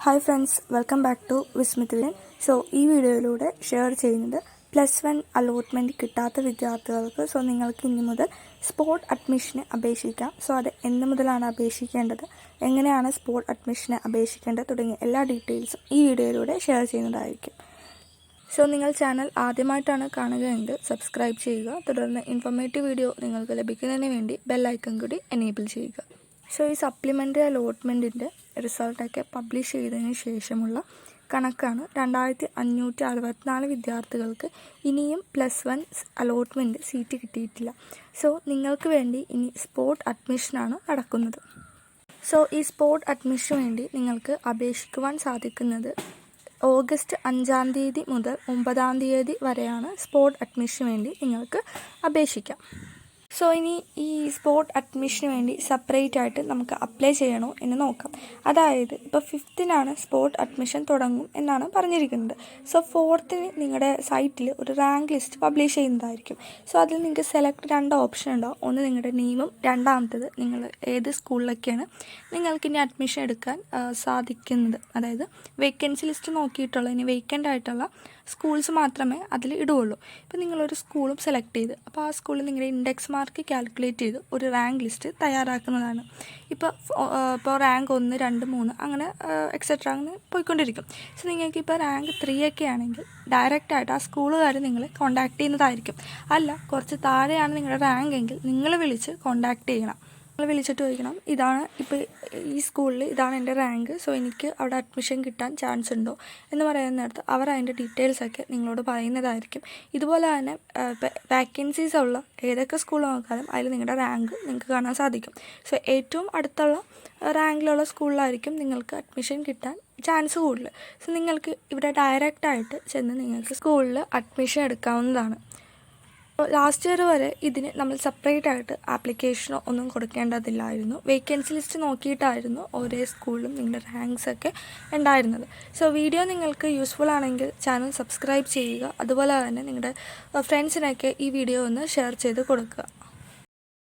Hi friends, welcome back to Vismith Vijayan. So ഈ വീഡിയോയിലൂടെ share ചെയ്യുന്നത് +1 അലോട്ട്മെൻറ്റ് കിട്ടാത്ത വിദ്യാർത്ഥികൾക്ക് നിങ്ങൾക്ക് ഇനി മുതൽ സ്പോട്ട് അഡ്മിഷന് അപേക്ഷിക്കാം. സോ അത് എന്ന് മുതലാണ് അപേക്ഷിക്കേണ്ടത്, എങ്ങനെയാണ് സ്പോട്ട് അഡ്മിഷന് അപേക്ഷിക്കേണ്ടത് തുടങ്ങിയ എല്ലാ ഡീറ്റെയിൽസും ഈ വീഡിയോയിലൂടെ ഷെയർ ചെയ്യുന്നതായിരിക്കും. സോ നിങ്ങൾ ചാനൽ ആദ്യമായിട്ടാണ് കാണുകയെങ്കിൽ സബ്സ്ക്രൈബ് ചെയ്യുക. തുടർന്ന് ഇൻഫോർമേറ്റീവ് വീഡിയോ നിങ്ങൾക്ക് ലഭിക്കുന്നതിന് വേണ്ടി ബെല്ലൈക്കൺ കൂടി എനേബിൾ ചെയ്യുക. സോ ഈ സപ്ലിമെൻ്ററി അലോട്ട്മെൻറ്റിൻ്റെ റിസൾട്ടൊക്കെ പബ്ലിഷ് ചെയ്തതിന് ശേഷമുള്ള കണക്കാണ്. 2564 വിദ്യാർത്ഥികൾക്ക് ഇനിയും +1 അലോട്ട്മെൻറ്റ് സീറ്റ് കിട്ടിയിട്ടില്ല. സോ നിങ്ങൾക്ക് വേണ്ടി ഇനി സ്പോട്ട് അഡ്മിഷനാണ് നടക്കുന്നത്. സോ ഈ സ്പോട്ട് അഡ്മിഷന് വേണ്ടി നിങ്ങൾക്ക് അപേക്ഷിക്കുവാൻ സാധിക്കുന്നത് ഓഗസ്റ്റ് 5 തീയതി മുതൽ 9 തീയതി വരെയാണ്. സ്പോട്ട് അഡ്മിഷന് വേണ്ടി നിങ്ങൾക്ക് അപേക്ഷിക്കാം. സോ ഇനി ഈ സ്പോട്ട് അഡ്മിഷന് വേണ്ടി സെപ്പറേറ്റ് ആയിട്ട് നമുക്ക് അപ്ലൈ ചെയ്യണോ എന്ന് നോക്കാം. അതായത് ഇപ്പോൾ 5th സ്പോട്ട് അഡ്മിഷൻ തുടങ്ങും എന്നാണ് പറഞ്ഞിരിക്കുന്നത്. സോ 4th നിങ്ങളുടെ സൈറ്റിൽ ഒരു റാങ്ക് ലിസ്റ്റ് പബ്ലിഷ് ചെയ്യുന്നതായിരിക്കും. സോ അതിൽ നിങ്ങൾക്ക് സെലക്ട് 2 ഓപ്ഷൻ ഉണ്ടാവും. ഒന്ന് നിങ്ങളുടെ നെയിമും, രണ്ടാമത്തത് നിങ്ങൾ ഏത് സ്കൂളിലൊക്കെയാണ് നിങ്ങൾക്കിനി അഡ്മിഷൻ എടുക്കാൻ സാധിക്കുന്നത്. അതായത് വേക്കൻസി ലിസ്റ്റ് നോക്കിയിട്ടുള്ള ഇനി വേക്കൻ്റ് ആയിട്ടുള്ള സ്കൂൾസ് മാത്രമേ അതിൽ ഇടുകയുള്ളൂ. ഇപ്പോൾ നിങ്ങളൊരു സ്കൂളും സെലക്ട് ചെയ്ത് അപ്പോൾ ആ സ്കൂളിൽ നിങ്ങളുടെ ഇൻഡെക്സ് മാർക്ക് കാൽക്കുലേറ്റ് ചെയ്ത് ഒരു റാങ്ക് ലിസ്റ്റ് തയ്യാറാക്കുന്നതാണ്. ഇപ്പോൾ റാങ്ക് 1, 2, 3 അങ്ങനെ എക്സെട്ര അങ്ങനെ പോയിക്കൊണ്ടിരിക്കും. സോ നിങ്ങൾക്ക് ഇപ്പോൾ റാങ്ക് 3 ഒക്കെ ആണെങ്കിൽ ഡയറക്റ്റായിട്ട് ആ സ്കൂളുകാർ നിങ്ങളെ കോൺടാക്റ്റ് ചെയ്യുന്നതായിരിക്കും. അല്ല, കുറച്ച് താഴെയാണ് നിങ്ങളുടെ റാങ്ക് എങ്കിൽ നിങ്ങൾ വിളിച്ച് കോൺടാക്റ്റ് ചെയ്യണം. നിങ്ങൾ വിളിച്ചിട്ട് ചോദിക്കണം, ഇതാണ് ഇപ്പോൾ ഈ സ്കൂളിൽ ഇതാണ് എൻ്റെ റാങ്ക്, സോ എനിക്ക് അവിടെ അഡ്മിഷൻ കിട്ടാൻ ചാൻസ് ഉണ്ടോ എന്ന് പറയുന്ന നേരത്ത് അവർ അതിൻ്റെ ഡീറ്റെയിൽസൊക്കെ നിങ്ങളോട് പറയുന്നതായിരിക്കും. ഇതുപോലെ തന്നെ വാക്കൻസീസ് ഉള്ള ഏതൊക്കെ സ്കൂൾ നോക്കാനും അതിൽ നിങ്ങളുടെ റാങ്ക് നിങ്ങൾക്ക് കാണാൻ സാധിക്കും. സോ ഏറ്റവും അടുത്തുള്ള റാങ്കിലുള്ള സ്കൂളിലായിരിക്കും നിങ്ങൾക്ക് അഡ്മിഷൻ കിട്ടാൻ ചാൻസ് കൂടുതൽ. സോ നിങ്ങൾക്ക് ഇവിടെ ഡയറക്റ്റായിട്ട് ചെന്ന് നിങ്ങൾക്ക് സ്കൂളിൽ അഡ്മിഷൻ എടുക്കാവുന്നതാണ്. ലാസ്റ്റ് ഇയർ വരെ ഇതിന് നമ്മൾ സെപ്പറേറ്റ് ആയിട്ട് ആപ്ലിക്കേഷനോ ഒന്നും കൊടുക്കേണ്ടതില്ലായിരുന്നു. വേക്കൻസി ലിസ്റ്റ് നോക്കിയിട്ടായിരുന്നു ഓരോ സ്കൂളിലും നിങ്ങളുടെ റാങ്ക്സൊക്കെ ഉണ്ടായിരുന്നത്. സോ വീഡിയോ നിങ്ങൾക്ക് യൂസ്ഫുൾ ആണെങ്കിൽ ചാനൽ സബ്സ്ക്രൈബ് ചെയ്യുക. അതുപോലെ തന്നെ നിങ്ങളുടെ ഫ്രണ്ട്സിനൊക്കെ ഈ വീഡിയോ ഒന്ന് ഷെയർ ചെയ്ത് കൊടുക്കുക.